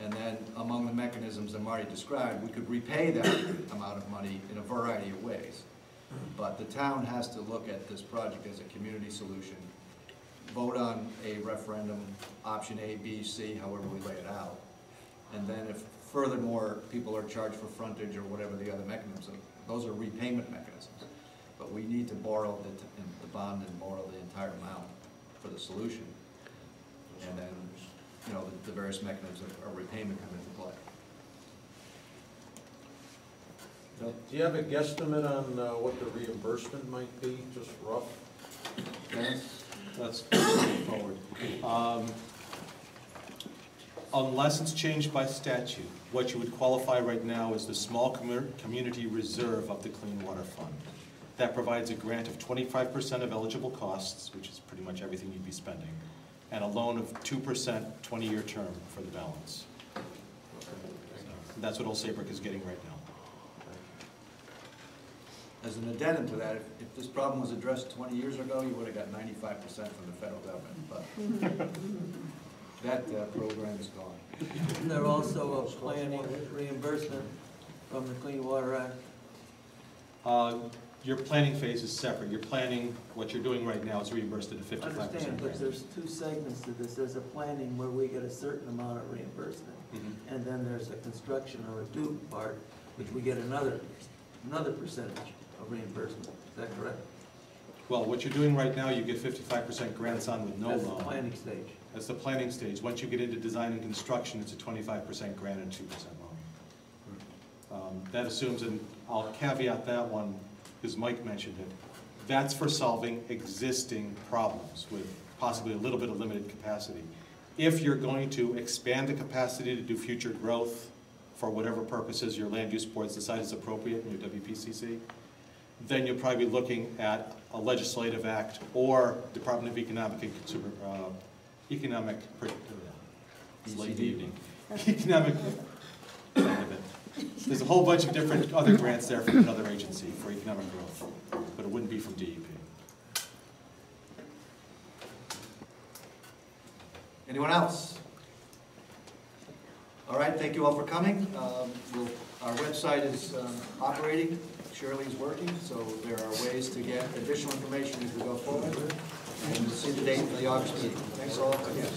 And then among the mechanisms that Marty described, we could repay that amount of money in a variety of ways. But the town has to look at this project as a community solution, vote on a referendum, option A, B, C, however we lay it out. And then if furthermore people are charged for frontage or whatever the other mechanism, those are repayment mechanisms. But we need to borrow the bond and borrow the entire amount for the solution. And then, you know, the various mechanisms of repayment come into play. Do you have a guesstimate on what the reimbursement might be, just rough? Yes, that's forward. Unless it's changed by statute, what you would qualify right now is the small community reserve of the Clean Water Fund. That provides a grant of 25% of eligible costs, which is pretty much everything you'd be spending, and a loan of 2%, 20-year term for the balance. And that's what Old Saybrook is getting right now. As an addendum to that, if this problem was addressed 20 years ago, you would have got 95% from the federal government, but that program is gone. Isn't there also a planning reimbursement from the Clean Water Act? Your planning phase is separate. Your planning, what you're doing right now is reimbursed at a 55%. I understand, but there's two segments to this. There's a planning where we get a certain amount of reimbursement, and then there's a construction or a do part, which we get another percentage of reimbursement. Is that correct? Well, what you're doing right now, you get 55% grants on with no loan. That's the planning stage. That's the planning stage. Once you get into design and construction, it's a 25% grant and 2% loan. That assumes, and I'll caveat that one, because Mike mentioned it, that's for solving existing problems with possibly a little bit of limited capacity. If you're going to expand the capacity to do future growth for whatever purposes your land use boards decide is appropriate in your WPCC, then you'll probably be looking at a legislative act or Department of Economic and Consumer, it's late evening. Economic, there's a whole bunch of different other grants there from another agency for economic growth, but it wouldn't be from DEP. Anyone else? All right, thank you all for coming. Our website is operating. Shirley's working, so there are ways to get additional information as we go forward. And we'll see the date for the August meeting. Thanks all again.